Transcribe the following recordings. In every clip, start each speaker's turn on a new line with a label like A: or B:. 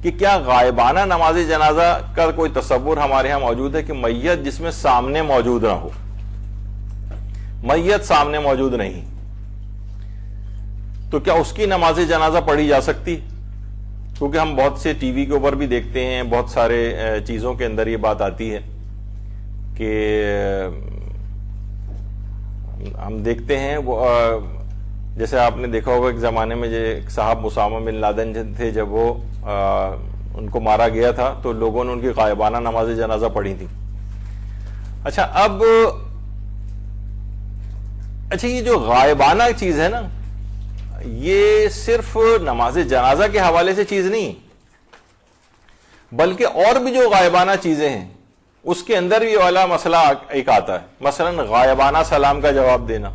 A: کہ کیا غائبانہ نماز جنازہ کا کوئی تصور ہمارے ہاں موجود ہے کہ میت جس میں سامنے موجود نہ ہو، میت سامنے موجود نہیں، تو کیا اس کی نماز جنازہ پڑھی جا سکتی؟ کیونکہ ہم بہت سے ٹی وی کے اوپر بھی دیکھتے ہیں، بہت سارے چیزوں کے اندر یہ بات آتی ہے کہ ہم دیکھتے ہیں جیسے آپ نے دیکھا ہوگا ایک زمانے میں جو ایک صاحب اسامہ بن لادن تھے، جب وہ ان کو مارا گیا تھا تو لوگوں نے ان کی غائبانہ نماز جنازہ پڑھی تھی۔ اچھا یہ جو غائبانہ چیز ہے نا، یہ صرف نماز جنازہ کے حوالے سے چیز نہیں، بلکہ اور بھی جو غائبانہ چیزیں ہیں اس کے اندر بھی والا مسئلہ ایک آتا ہے۔ مثلا غائبانہ سلام کا جواب دینا۔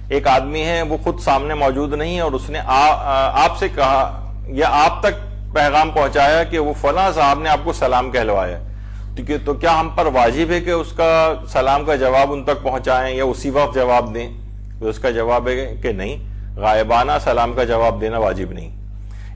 A: ایک آدمی ہے، وہ خود سامنے موجود نہیں ہے اور اس نے آپ سے کہا یا آپ تک پیغام پہنچایا کہ وہ فلاں صاحب نے آپ کو سلام کہلوایا، تو کیا ہم پر واجب ہے کہ اس کا سلام کا جواب ان تک پہنچائیں یا اسی وقت جواب دیں؟ تو اس کا جواب ہے کہ نہیں، غائبانہ سلام کا جواب دینا واجب نہیں۔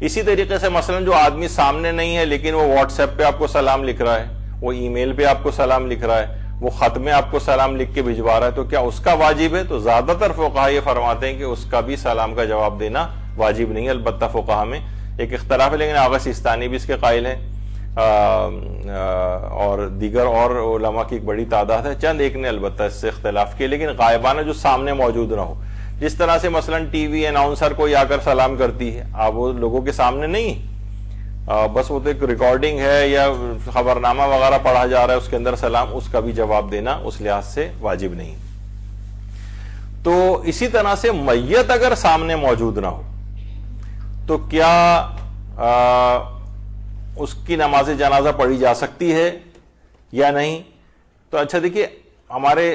A: اسی طریقے سے مثلا جو آدمی سامنے نہیں ہے لیکن وہ واٹس ایپ پہ آپ کو سلام لکھ رہا ہے، وہ ای میل پہ آپ کو سلام لکھ رہا ہے، وہ خط میں آپ کو سلام لکھ کے بھجوا رہا ہے، تو کیا اس کا واجب ہے؟ تو زیادہ تر فقہا یہ فرماتے ہیں کہ اس کا بھی سلام کا جواب دینا واجب نہیں ہے۔ البتہ فقہا میں ایک اختلاف ہے، لیکن آغا سیستانی بھی اس کے قائل ہیں اور دیگر اور علماء کی ایک بڑی تعداد ہے، چند ایک نے البتہ اس سے اختلاف کیے، لیکن غائبانہ جو سامنے موجود نہ ہو، جس طرح سے مثلا ٹی وی اناؤنسر کوئی آ کر سلام کرتی ہے، اب وہ لوگوں کے سامنے نہیں، بس وہ تو ایک ریکارڈنگ ہے یا خبرنامہ وغیرہ پڑھا جا رہا ہے، اس کے اندر سلام، اس کا بھی جواب دینا اس لحاظ سے واجب نہیں۔ تو اسی طرح سے میت اگر سامنے موجود نہ ہو تو کیا اس کی نماز جنازہ پڑھی جا سکتی ہے یا نہیں؟ تو اچھا دیکھیے، ہمارے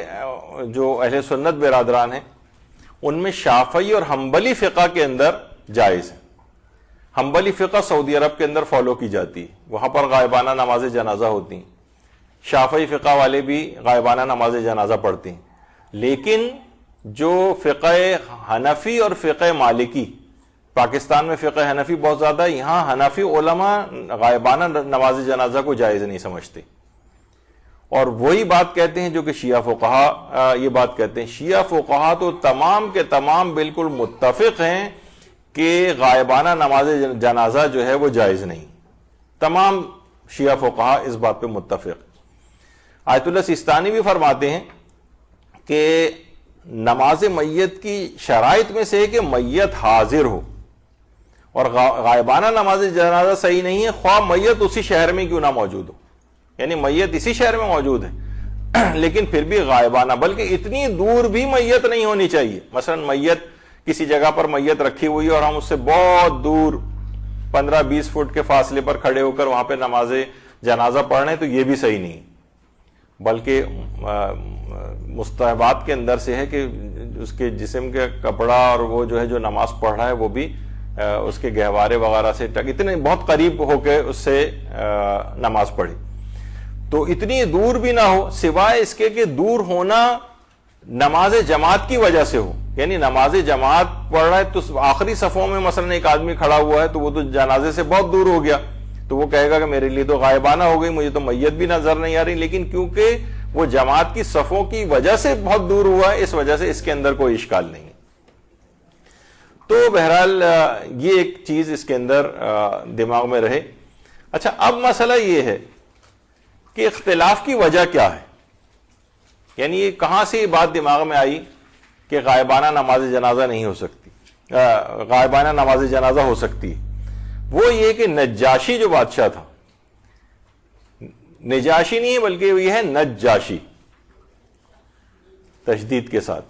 A: جو اہل سنت برادران ہیں ان میں شافعی اور حنبلی فقہ کے اندر جائز ہے۔ حنبلی فقہ سعودی عرب کے اندر فالو کی جاتی ہے، وہاں پر غائبانہ نماز جنازہ ہوتی ہیں۔ شافعی فقہ والے بھی غائبانہ نماز جنازہ پڑھتے ہیں، لیکن جو فقہ حنفی اور فقہ مالکی، پاکستان میں فقہ حنفی بہت زیادہ ہے، یہاں حنفی علماء غائبانہ نماز جنازہ کو جائز نہیں سمجھتے، اور وہی بات کہتے ہیں جو کہ شیعہ فقہا یہ بات کہتے ہیں۔ شیعہ فقہا تو تمام کے تمام بالکل متفق ہیں کہ غائبانہ نماز جنازہ جو ہے وہ جائز نہیں، تمام شیعہ فقہا اس بات پہ متفق۔ آیت اللہ سیستانی بھی فرماتے ہیں کہ نماز میت کی شرائط میں سے ہے کہ میت حاضر ہو، اور غائبانہ نماز جنازہ صحیح نہیں ہے خواہ میت اسی شہر میں کیوں نہ موجود ہو، یعنی میت اسی شہر میں موجود ہے لیکن پھر بھی غائبانہ، بلکہ اتنی دور بھی میت نہیں ہونی چاہیے۔ مثلا میت کسی جگہ پر میت رکھی ہوئی اور ہم اس سے بہت دور 15-20 فٹ کے فاصلے پر کھڑے ہو کر وہاں پہ نماز جنازہ پڑھ رہے ہیں، تو یہ بھی صحیح نہیں، بلکہ مستحبات کے اندر سے ہے کہ اس کے جسم کے کپڑا اور وہ جو ہے جو نماز پڑھ رہا ہے وہ بھی اس کے گہوارے وغیرہ سے اتنے بہت قریب ہو کے اس سے نماز پڑھی، تو اتنی دور بھی نہ ہو، سوائے اس کے کہ دور ہونا نماز جماعت کی وجہ سے ہو، یعنی نماز جماعت پڑھ رہا ہے تو آخری صفوں میں مثلا ایک آدمی کھڑا ہوا ہے تو وہ تو جنازے سے بہت دور ہو گیا، تو وہ کہے گا کہ میرے لیے تو غائبانہ ہو گئی، مجھے تو میت بھی نظر نہیں آ رہی، لیکن کیونکہ وہ جماعت کی صفوں کی وجہ سے بہت دور ہوا ہے، اس وجہ سے اس کے اندر کوئی اشکال نہیں ہے۔ تو بہرحال یہ ایک چیز اس کے اندر دماغ میں رہے۔ اچھا، اب مسئلہ یہ ہے کہ اختلاف کی وجہ کیا ہے، یعنی یہ کہاں سے یہ بات دماغ میں آئی کہ غائبانہ نماز جنازہ نہیں ہو سکتی، غائبانہ نماز جنازہ ہو سکتی ہے؟ وہ یہ کہ نجاشی جو بادشاہ تھا، نجاشی نہیں ہے بلکہ یہ ہے نجاشی تشدید کے ساتھ،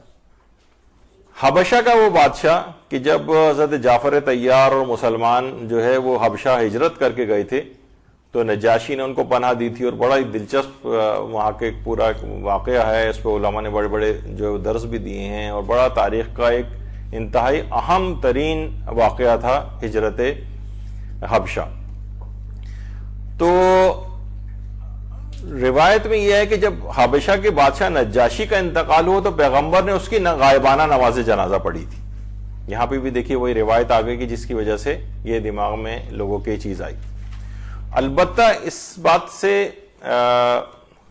A: حبشہ کا وہ بادشاہ کہ جب حضرت جعفر طیار اور مسلمان جو ہے وہ حبشہ ہجرت کر کے گئے تھے تو نجاشی نے ان کو پناہ دی تھی، اور بڑا ہی دلچسپ وہاں کے پورا واقعہ ہے، اس پہ علماء نے بڑے بڑے جو درس بھی دیے ہیں، اور بڑا تاریخ کا ایک انتہائی اہم ترین واقعہ تھا ہجرت حبشہ۔ تو روایت میں یہ ہے کہ جب حبشہ کے بادشاہ نجاشی کا انتقال ہوا تو پیغمبر نے اس کی غائبانہ نماز جنازہ پڑھی تھی۔ یہاں پہ بھی دیکھیے وہی روایت آ گئی کہ جس کی وجہ سے یہ دماغ میں لوگوں کی چیز آئی۔ البتہ اس بات سے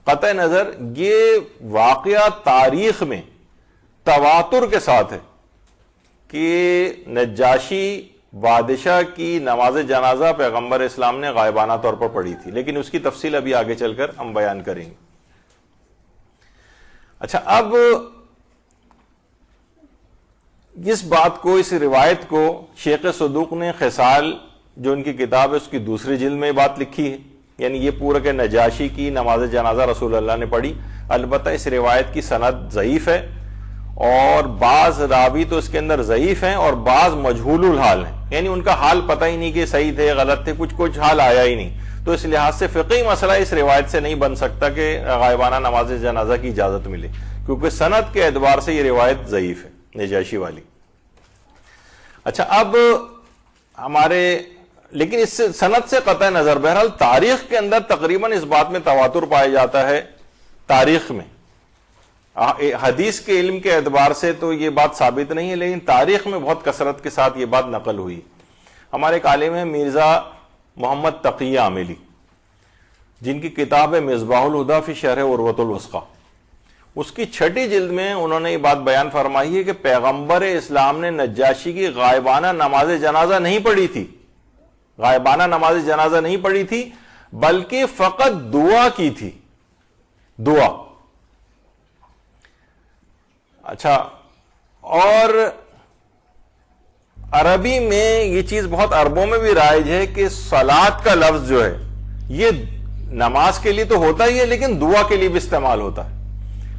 A: قطع نظر یہ واقعہ تاریخ میں تواتر کے ساتھ ہے کہ نجاشی بادشاہ کی نماز جنازہ پیغمبر اسلام نے غائبانہ طور پر پڑھی تھی، لیکن اس کی تفصیل ابھی آگے چل کر ہم بیان کریں گے۔ اچھا، اب اس بات کو، اس روایت کو شیخ صدوق نے خصال جو ان کی کتاب ہے اس کی دوسری جلد میں بات لکھی ہے، یعنی یہ پورا کہ نجاشی کی نماز جنازہ رسول اللہ نے پڑھی۔ البتہ اس روایت کی سند ضعیف ہے اور بعض راوی تو اس کے اندر ضعیف ہیں اور بعض مجہول الحال ہیں، یعنی ان کا حال پتہ ہی نہیں کہ صحیح تھے غلط تھے، کچھ حال آیا ہی نہیں۔ تو اس لحاظ سے فقہی مسئلہ اس روایت سے نہیں بن سکتا کہ غائبانہ نماز جنازہ کی اجازت ملے، کیونکہ سند کے اعتبار سے یہ روایت ضعیف ہے نجاشی والی۔ اچھا، اب لیکن اس سے سند سے قطع نظر، بہرحال تاریخ کے اندر تقریباً اس بات میں تواتر پایا جاتا ہے۔ تاریخ میں حدیث کے علم کے اعتبار سے تو یہ بات ثابت نہیں ہے، لیکن تاریخ میں بہت کثرت کے ساتھ یہ بات نقل ہوئی۔ ہمارے ایک عالم ہے مرزا محمد تقی عاملی، جن کی کتاب ہے مصباح الہدی فی شرح عروۃ الوثقی، اس کی 6 جلد میں انہوں نے یہ بات بیان فرمائی ہے کہ پیغمبر اسلام نے نجاشی کی غائبانہ نماز جنازہ نہیں پڑھی تھی، غائبانہ نماز جنازہ نہیں پڑھی تھی، بلکہ فقط دعا کی تھی، دعا۔ اچھا، اور عربی میں یہ چیز بہت عربوں میں بھی رائج ہے کہ صلاۃ کا لفظ جو ہے یہ نماز کے لیے تو ہوتا ہی ہے لیکن دعا کے لیے بھی استعمال ہوتا ہے۔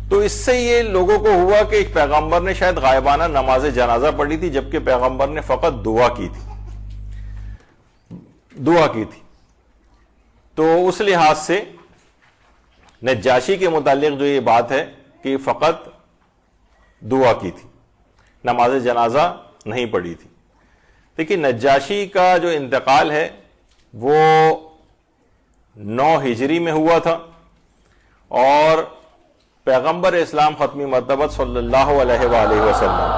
A: تو اس سے یہ لوگوں کو ہوا کہ ایک پیغمبر نے شاید غائبانہ نماز جنازہ پڑھی تھی جبکہ پیغمبر نے فقط دعا کی تھی۔ تو اس لحاظ سے نجاشی کے متعلق جو یہ بات ہے کہ فقط دعا کی تھی، نماز جنازہ نہیں پڑھی تھی۔ دیکھیے، نجاشی کا جو انتقال ہے وہ 9 ہجری میں ہوا تھا اور پیغمبر اسلام ختمی مرتبت صلی اللہ علیہ وآلہ وسلم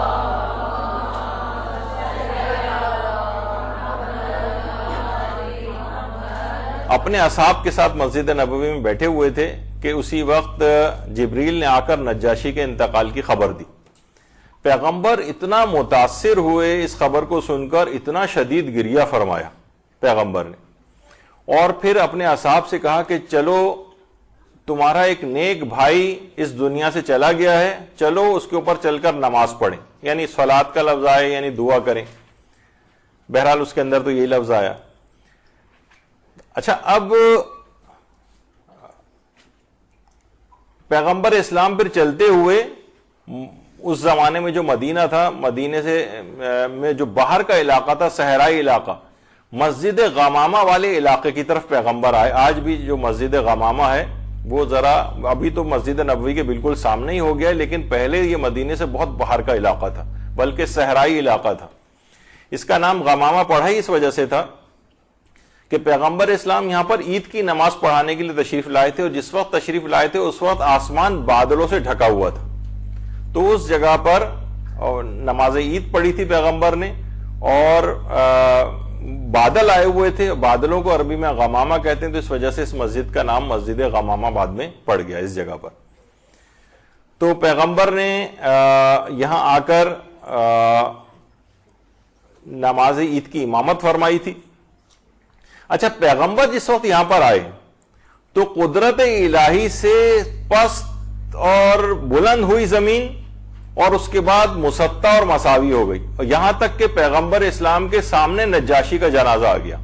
A: اپنے اصحاب کے ساتھ مسجد نبوی میں بیٹھے ہوئے تھے کہ اسی وقت جبریل نے آ کر نجاشی کے انتقال کی خبر دی۔ پیغمبر اتنا متاثر ہوئے اس خبر کو سن کر، اتنا شدید گریہ فرمایا پیغمبر نے، اور پھر اپنے اصحاب سے کہا کہ چلو، تمہارا ایک نیک بھائی اس دنیا سے چلا گیا ہے، چلو اس کے اوپر چل کر نماز پڑھیں، یعنی صلاۃ کا لفظ آئے یعنی دعا کریں۔ بہرحال اس کے اندر تو یہی لفظ آیا۔ اچھا، اب پیغمبر اسلام پھر چلتے ہوئے اس زمانے میں جو مدینہ تھا، مدینے سے میں جو باہر کا علاقہ تھا، صحرائی علاقہ، مسجد غمامہ والے علاقے کی طرف پیغمبر آئے۔ آج بھی جو مسجد غمامہ ہے وہ ذرا ابھی تو مسجد نبوی کے بالکل سامنے ہی ہو گیا ہے، لیکن پہلے یہ مدینے سے بہت باہر کا علاقہ تھا، بلکہ صحرائی علاقہ تھا۔ اس کا نام غمامہ پڑا ہی اس وجہ سے تھا کہ پیغمبر اسلام یہاں پر عید کی نماز پڑھانے کے لیے تشریف لائے تھے، اور جس وقت تشریف لائے تھے اس وقت آسمان بادلوں سے ڈھکا ہوا تھا۔ تو اس جگہ پر نماز عید پڑھی تھی پیغمبر نے، اور بادل آئے ہوئے تھے، بادلوں کو عربی میں غمامہ کہتے ہیں، تو اس وجہ سے اس مسجد کا نام مسجد غمامہ بعد میں پڑ گیا اس جگہ پر۔ تو پیغمبر نے یہاں آ کر نماز عید کی امامت فرمائی تھی۔ اچھا، پیغمبر جس وقت یہاں پر آئے تو قدرت الہی سے پست اور بلند ہوئی زمین، اور اس کے بعد مسطح اور مساوی ہو گئی، اور یہاں تک کہ پیغمبر اسلام کے سامنے نجاشی کا جنازہ آ گیا۔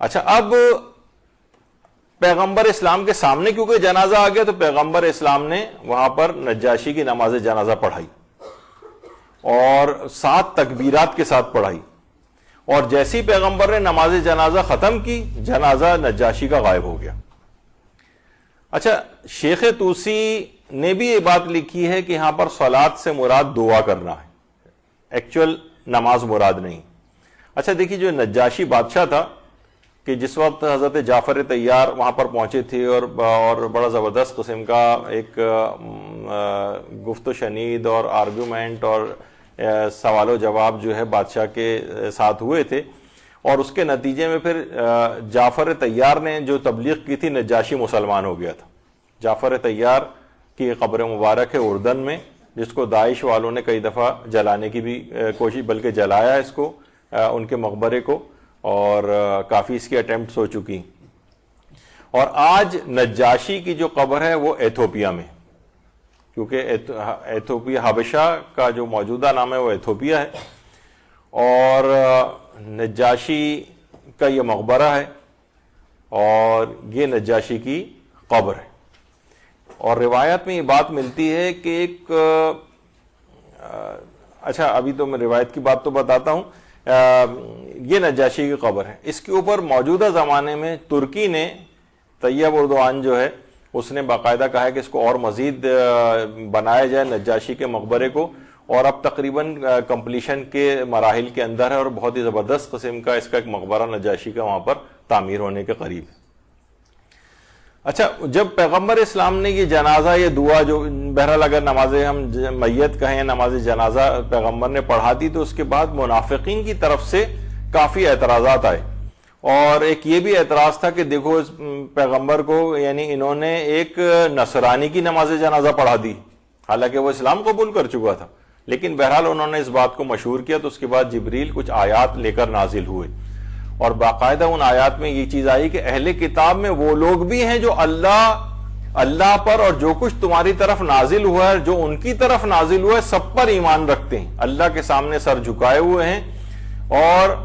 A: اچھا، اب پیغمبر اسلام کے سامنے کیونکہ جنازہ آ گیا تو پیغمبر اسلام نے وہاں پر نجاشی کی نماز جنازہ پڑھائی اور 7 تکبیرات کے ساتھ پڑھائی، اور جیسی پیغمبر نے نماز جنازہ ختم کی، جنازہ نجاشی کا غائب ہو گیا۔ اچھا، شیخ طوسی نے بھی یہ بات لکھی ہے کہ یہاں پر صلاۃ سے مراد دعا کرنا ہے، ایکچوئل نماز مراد نہیں۔ اچھا دیکھیے، جو نجاشی بادشاہ تھا کہ جس وقت حضرت جعفر طیار وہاں پر پہنچے تھے اور بڑا زبردست قسم کا ایک گفت و شنید اور آرگومنٹ اور سوال و جواب جو ہے بادشاہ کے ساتھ ہوئے تھے، اور اس کے نتیجے میں پھر جعفر طیار نے جو تبلیغ کی تھی، نجاشی مسلمان ہو گیا تھا۔ جعفر طیار کی قبر مبارک ہے اردن میں، جس کو داعش والوں نے کئی دفعہ جلانے کی بھی کوشش، بلکہ جلایا اس کو، ان کے مقبرے کو، اور کافی اس کی اٹیمپٹس ہو چکی۔ اور آج نجاشی کی جو قبر ہے وہ ایتھوپیا میں، کیونکہ ایتھوپیا، حبشہ کا جو موجودہ نام ہے وہ ایتھوپیا ہے، اور نجاشی کا یہ مقبرہ ہے اور یہ نجاشی کی قبر ہے۔ اور روایت میں یہ بات ملتی ہے کہ ایک اچھا ابھی تو میں روایت کی بات تو بتاتا ہوں، یہ نجاشی کی قبر ہے۔ اس کے اوپر موجودہ زمانے میں ترکی نے، طیب اردوان جو ہے، اس نے باقاعدہ کہا ہے کہ اس کو اور مزید بنایا جائے نجاشی کے مقبرے کو، اور اب تقریباً کمپلیشن کے مراحل کے اندر ہے، اور بہت ہی زبردست قسم کا اس کا ایک مقبرہ نجاشی کا وہاں پر تعمیر ہونے کے قریب ہے۔ اچھا، جب پیغمبر اسلام نے یہ جنازہ، یہ دعا جو بہرحال اگر نماز ہم میت کہیں، نماز جنازہ پیغمبر نے پڑھا دی، تو اس کے بعد منافقین کی طرف سے کافی اعتراضات آئے، اور ایک یہ بھی اعتراض تھا کہ دیکھو اس پیغمبر کو، یعنی انہوں نے ایک نصرانی کی نماز جنازہ پڑھا دی، حالانکہ وہ اسلام قبول کر چکا تھا، لیکن بہرحال انہوں نے اس بات کو مشہور کیا۔ تو اس کے بعد جبریل کچھ آیات لے کر نازل ہوئے، اور باقاعدہ ان آیات میں یہ چیز آئی کہ اہل کتاب میں وہ لوگ بھی ہیں جو اللہ پر اور جو کچھ تمہاری طرف نازل ہوا ہے، جو ان کی طرف نازل ہوا ہے، سب پر ایمان رکھتے ہیں، اللہ کے سامنے سر جھکائے ہوئے ہیں، اور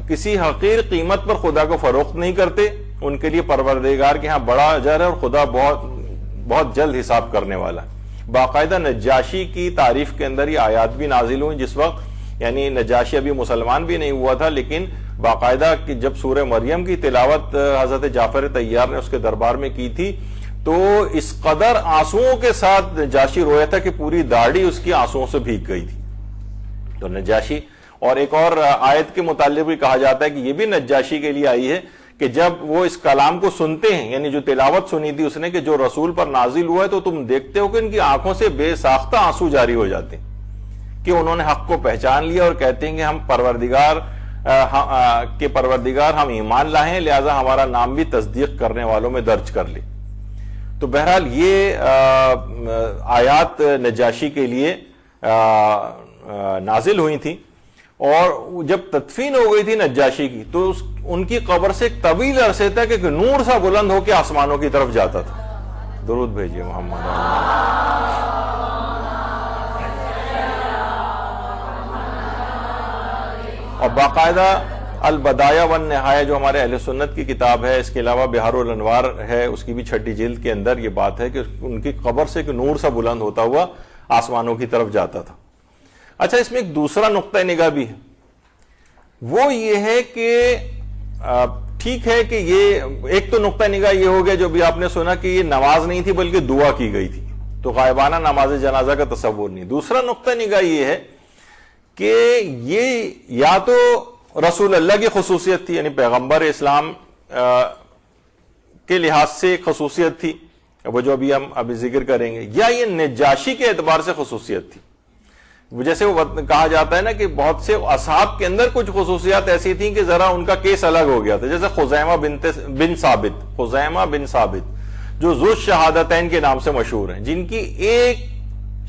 A: کسی حقیر قیمت پر خدا کو فروخت نہیں کرتے۔ ان کے لیے پروردگار کے ہاں بڑا اجر ہے، اور خدا بہت جلد حساب کرنے والا ہے۔ باقاعدہ نجاشی کی تعریف کے اندر یہ آیات بھی نازل ہوئی، جس وقت یعنی نجاشی ابھی مسلمان بھی نہیں ہوا تھا، لیکن باقاعدہ کہ جب سورہ مریم کی تلاوت حضرت جعفر طیار نے اس کے دربار میں کی تھی، تو اس قدر آنسوؤں کے ساتھ نجاشی رویا تھا کہ پوری داڑھی اس کی آنسوؤں سے بھیگ گئی تھی۔ تو نجاشی، اور ایک اور آیت کے متعلق بھی کہا جاتا ہے کہ یہ بھی نجاشی کے لیے آئی ہے کہ جب وہ اس کلام کو سنتے ہیں، یعنی جو تلاوت سنی تھی اس نے کہ جو رسول پر نازل ہوا ہے، تو تم دیکھتے ہو کہ ان کی آنکھوں سے بے ساختہ آنسو جاری ہو جاتے ہیں کہ انہوں نے حق کو پہچان لیا، اور کہتے ہیں کہ ہم پروردگار ہم ایمان لائے ہیں، لہذا ہمارا نام بھی تصدیق کرنے والوں میں درج کر لے۔ تو بہرحال یہ آیات نجاشی کے لیے نازل ہوئی تھی، اور جب تدفین ہو گئی تھی نجاشی کی، تو ان کی قبر سے ایک طویل عرصے تک ایک نور سا بلند ہو کے آسمانوں کی طرف جاتا تھا۔ درود بھیجیے محمد۔ اور باقاعدہ البدایہ والنہایہ جو ہمارے اہل سنت کی کتاب ہے، اس کے علاوہ بہار الانوار ہے، اس کی بھی 6 جلد کے اندر یہ بات ہے کہ ان کی قبر سے ایک نور سا بلند ہوتا ہوا آسمانوں کی طرف جاتا تھا۔ اچھا، اس میں ایک دوسرا نقطہ نگاہ بھی ہے، وہ یہ ہے کہ ٹھیک ہے کہ یہ ایک تو نقطہ نگاہ یہ ہو گیا جو بھی آپ نے سنا کہ یہ نماز نہیں تھی بلکہ دعا کی گئی تھی، تو غائبانہ نماز جنازہ کا تصور نہیں۔ دوسرا نقطہ نگاہ یہ ہے کہ یہ یا تو رسول اللہ کی خصوصیت تھی، یعنی پیغمبر اسلام کے لحاظ سے ایک خصوصیت تھی، وہ جو ابھی ذکر کریں گے، یا یہ نجاشی کے اعتبار سے خصوصیت تھی۔ جیسے وہ کہا جاتا ہے نا کہ بہت سے اصحاب کے اندر کچھ خصوصیات ایسی تھیں کہ ذرا ان کا کیس الگ ہو گیا تھا، جیسے خزیمہ بن ثابت جو ذو الشہادتین کے نام سے مشہور ہیں، جن کی ایک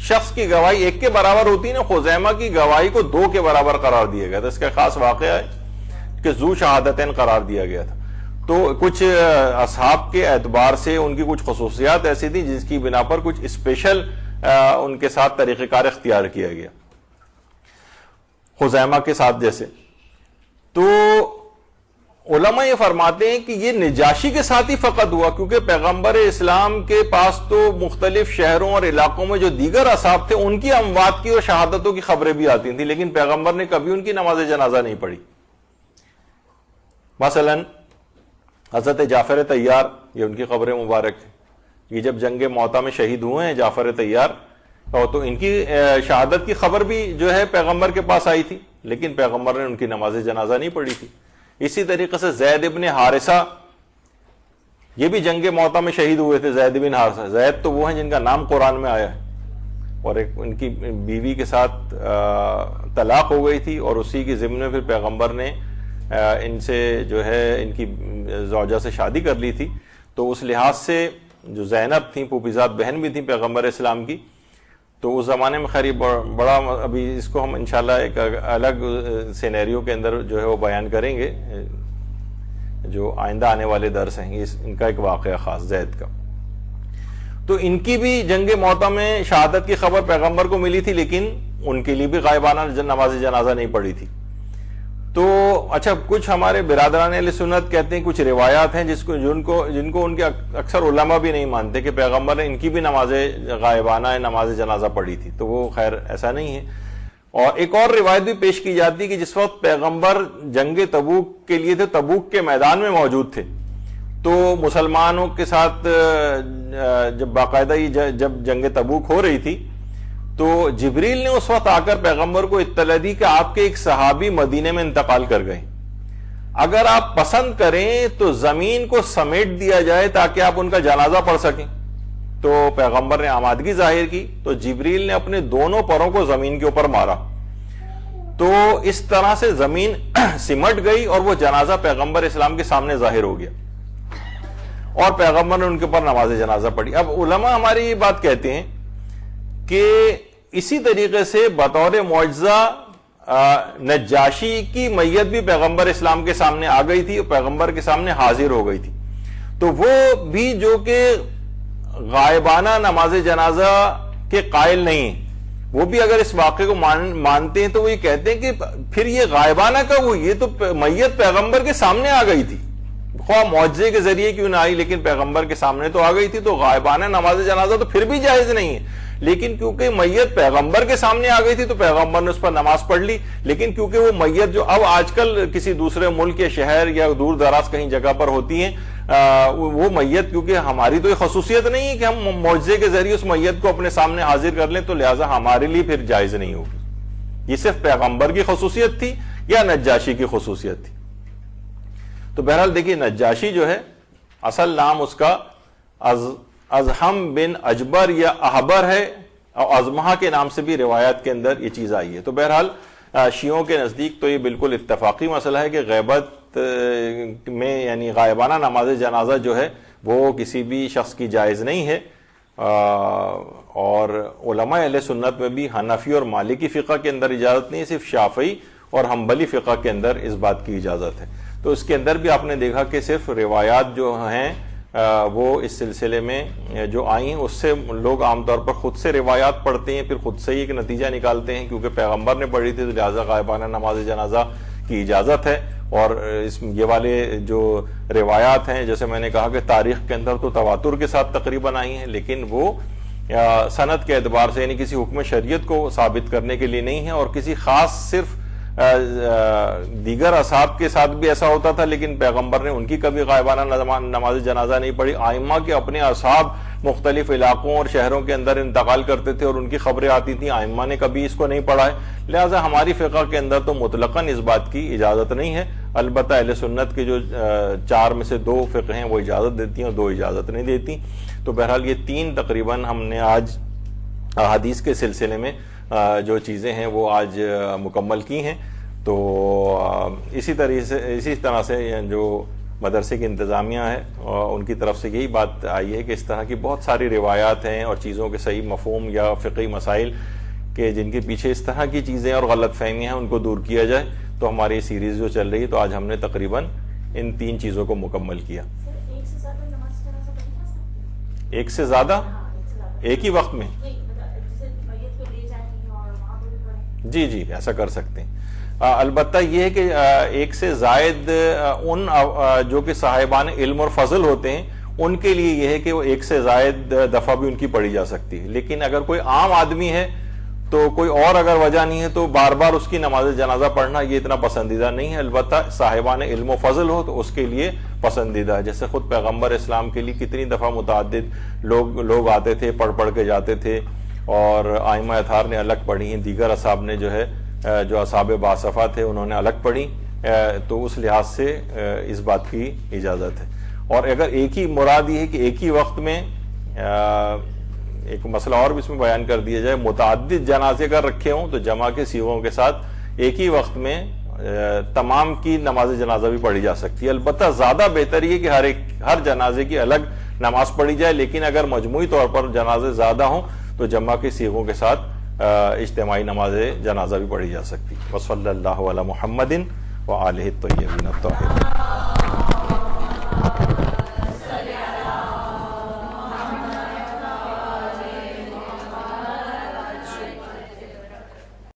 A: شخص کی گواہی 1 کے برابر ہوتی ہے نا، خزیمہ کی گواہی کو 2 کے برابر قرار دیا گیا تھا۔ اس کا خاص واقعہ ہے کہ ذو شہادتین قرار دیا گیا تھا۔ تو کچھ اصحاب کے اعتبار سے ان کی کچھ خصوصیات ایسی تھیں جس کی بنا پر کچھ اسپیشل ان کے ساتھ طریقہ کار اختیار کیا گیا، خزیمہ کے ساتھ جیسے۔ تو علماء یہ فرماتے ہیں کہ یہ نجاشی کے ساتھ ہی فقط ہوا، کیونکہ پیغمبر اسلام کے پاس تو مختلف شہروں اور علاقوں میں جو دیگر اصحاب تھے ان کی اموات کی اور شہادتوں کی خبریں بھی آتی تھیں، لیکن پیغمبر نے کبھی ان کی نماز جنازہ نہیں پڑھی۔ مثلا حضرت جعفر طیار، یہ ان کی قبر مبارک ہے، یہ جب جنگ موتا میں شہید ہوئے ہیں جعفر طیار، اور تو ان کی شہادت کی خبر بھی جو ہے پیغمبر کے پاس آئی تھی، لیکن پیغمبر نے ان کی نماز جنازہ نہیں پڑھی تھی۔ اسی طریقے سے زید ابن حارثہ، یہ بھی جنگ موتا میں شہید ہوئے تھے۔ زید بن حارثہ، زید تو وہ ہیں جن کا نام قرآن میں آیا ہے، اور ایک ان کی بیوی کے ساتھ طلاق ہو گئی تھی، اور اسی کے ضمن میں پھر پیغمبر نے ان سے جو ہے ان کی زوجہ سے شادی کر لی تھی، تو اس لحاظ سے جو زینب تھیں پھوپھیزاد بہن بھی تھیں پیغمبر اسلام کی، تو اس زمانے میں خیر بڑا ابھی اس کو ہم انشاءاللہ ایک الگ سینیریو کے اندر جو ہے وہ بیان کریں گے، جو آئندہ آنے والے درس ہیں ان کا ایک واقعہ خاص زید کا. تو ان کی بھی جنگ موطا میں شہادت کی خبر پیغمبر کو ملی تھی، لیکن ان کے لیے بھی غائبانہ نماز جنازہ نہیں پڑھی تھی. تو اچھا، کچھ ہمارے برادران اہل سنت کہتے ہیں کچھ روایات ہیں جن کو ان کے اکثر علماء بھی نہیں مانتے کہ پیغمبر نے ان کی بھی نماز غائبانہ نماز جنازہ پڑھی تھی، تو وہ خیر ایسا نہیں ہے. اور ایک اور روایت بھی پیش کی جاتی ہے کہ جس وقت پیغمبر جنگ تبوک کے لیے تھے، تبوک کے میدان میں موجود تھے، تو مسلمانوں کے ساتھ جب باقاعدہ جب جنگ تبوک ہو رہی تھی تو جبریل نے اس وقت آ کر پیغمبر کو اطلاع دی کہ آپ کے ایک صحابی مدینے میں انتقال کر گئے، اگر آپ پسند کریں تو زمین کو سمیٹ دیا جائے تاکہ آپ ان کا جنازہ پڑھ سکیں. تو پیغمبر نے آمادگی ظاہر کی تو جبریل نے اپنے دونوں پروں کو زمین کے اوپر مارا، تو اس طرح سے زمین سمٹ گئی اور وہ جنازہ پیغمبر اسلام کے سامنے ظاہر ہو گیا اور پیغمبر نے ان کے اوپر نماز جنازہ پڑھی. اب علماء ہماری یہ بات کہتے ہیں کہ اسی طریقے سے بطور معجزہ نجاشی کی میت بھی پیغمبر اسلام کے سامنے آ گئی تھی اور پیغمبر کے سامنے حاضر ہو گئی تھی، تو وہ بھی جو کہ غائبانہ نماز جنازہ کے قائل نہیں ہیں، وہ بھی اگر اس واقعے کو مانتے ہیں تو وہ یہ کہتے ہیں کہ پھر یہ غائبانہ کب ہوئی؟ یہ تو میت پیغمبر کے سامنے آ گئی تھی، خواہ معجزے کے ذریعے کیوں نہ آئی لیکن پیغمبر کے سامنے تو آ گئی تھی، تو غائبانہ نماز جنازہ تو پھر بھی جائز نہیں ہے. لیکن کیونکہ میت پیغمبر کے سامنے آ گئی تھی تو پیغمبر نے اس پر نماز پڑھ لی. لیکن کیونکہ وہ میت جو اب آج کل کسی دوسرے ملک یا شہر یا دور دراز کہیں جگہ پر ہوتی ہیں، وہ میت کیونکہ ہماری تو یہ خصوصیت نہیں ہے کہ ہم معجزے کے ذریعے اس میت کو اپنے سامنے حاضر کر لیں، تو لہٰذا ہمارے لیے پھر جائز نہیں ہوگی. یہ صرف پیغمبر کی خصوصیت تھی یا نجاشی کی خصوصیت تھی؟ تو بہرحال دیکھیے، نجاشی جو ہے اصل نام اس کا ازہم بن اجبر یا احبر ہے، اور ازمہا کے نام سے بھی روایات کے اندر یہ چیز آئی ہے. تو بہرحال شیعوں کے نزدیک تو یہ بالکل اتفاقی مسئلہ ہے کہ غیبت میں یعنی غائبانہ نماز جنازہ جو ہے وہ کسی بھی شخص کی جائز نہیں ہے. اور علماء اہل سنت میں بھی حنفی اور مالکی فقہ کے اندر اجازت نہیں ہے، صرف شافعی اور حنبلی فقہ کے اندر اس بات کی اجازت ہے. تو اس کے اندر بھی آپ نے دیکھا کہ صرف روایات جو ہیں وہ اس سلسلے میں جو آئی ہیں اس سے لوگ عام طور پر خود سے روایات پڑھتے ہیں، پھر خود سے ہی ایک نتیجہ نکالتے ہیں کیونکہ پیغمبر نے پڑھی تھی تو لہٰذا غائبانہ نماز جنازہ کی اجازت ہے. اور یہ والے جو روایات ہیں جیسے میں نے کہا کہ تاریخ کے اندر تو تواتر کے ساتھ تقریباً آئی ہیں، لیکن وہ سند کے اعتبار سے یعنی کسی حکم شریعت کو ثابت کرنے کے لیے نہیں ہے. اور کسی خاص صرف دیگر اصحاب کے ساتھ بھی ایسا ہوتا تھا لیکن پیغمبر نے ان کی کبھی غائبانہ نماز جنازہ نہیں پڑھی. ائمہ کے اپنے اصحاب مختلف علاقوں اور شہروں کے اندر انتقال کرتے تھے اور ان کی خبریں آتی تھیں، ائمہ نے کبھی اس کو نہیں پڑھا ہے. لہٰذا ہماری فقہ کے اندر تو مطلقاً اس بات کی اجازت نہیں ہے. البتہ اہل سنت کے جو 4 میں سے 2 فقہ ہیں وہ اجازت دیتی ہیں اور 2 اجازت نہیں دیتی. تو بہرحال یہ 3 تقریباً ہم نے آج حدیث کے سلسلے میں جو چیزیں ہیں وہ آج مکمل کی ہیں. تو اسی طرح سے جو مدرسے کی انتظامیہ ہے ان کی طرف سے یہی بات آئی ہے کہ اس طرح کی بہت ساری روایات ہیں اور چیزوں کے صحیح مفہوم یا فقہی مسائل کہ جن کے پیچھے اس طرح کی چیزیں اور غلط فہمیاں ہیں ان کو دور کیا جائے. تو ہماری سیریز جو چل رہی ہے تو آج ہم نے تقریباً ان 3 چیزوں کو مکمل کیا. ایک سے زیادہ ایک ہی وقت میں؟ جی جی ایسا کر سکتے ہیں. البتہ یہ ہے کہ ایک سے زائد ان جو کہ صاحبان علم اور فضل ہوتے ہیں ان کے لیے یہ ہے کہ وہ ایک سے زائد دفعہ بھی ان کی پڑھی جا سکتی ہے. لیکن اگر کوئی عام آدمی ہے تو کوئی اور اگر وجہ نہیں ہے تو بار بار اس کی نماز جنازہ پڑھنا یہ اتنا پسندیدہ نہیں ہے. البتہ صاحبان علم و فضل ہو تو اس کے لیے پسندیدہ ہے. جیسے خود پیغمبر اسلام کے لیے کتنی دفعہ متعدد لوگ آتے تھے، پڑھ کے جاتے تھے اور ائمہ اطہار نے الگ پڑھی ہیں، دیگر اصحاب نے جو ہے جو اصحاب باصفہ تھے انہوں نے الگ پڑھی. تو اس لحاظ سے اس بات کی اجازت ہے. اور اگر ایک ہی مراد یہ ہے کہ ایک ہی وقت میں ایک مسئلہ اور بھی اس میں بیان کر دیا جائے، متعدد جنازے اگر رکھے ہوں تو جمع کے سیغوں کے ساتھ ایک ہی وقت میں تمام کی نماز جنازہ بھی پڑھی جا سکتی ہے. البتہ زیادہ بہتر یہ کہ ہر جنازے کی الگ نماز پڑھی جائے, لیکن اگر مجموعی طور پر جنازے زیادہ ہوں تو جمع کے صیغوں کے ساتھ اجتماعی نماز جنازہ بھی پڑھی جا سکتی ہے. وصلی اللہ علی محمد وآلہ الطیبین الطاہرین.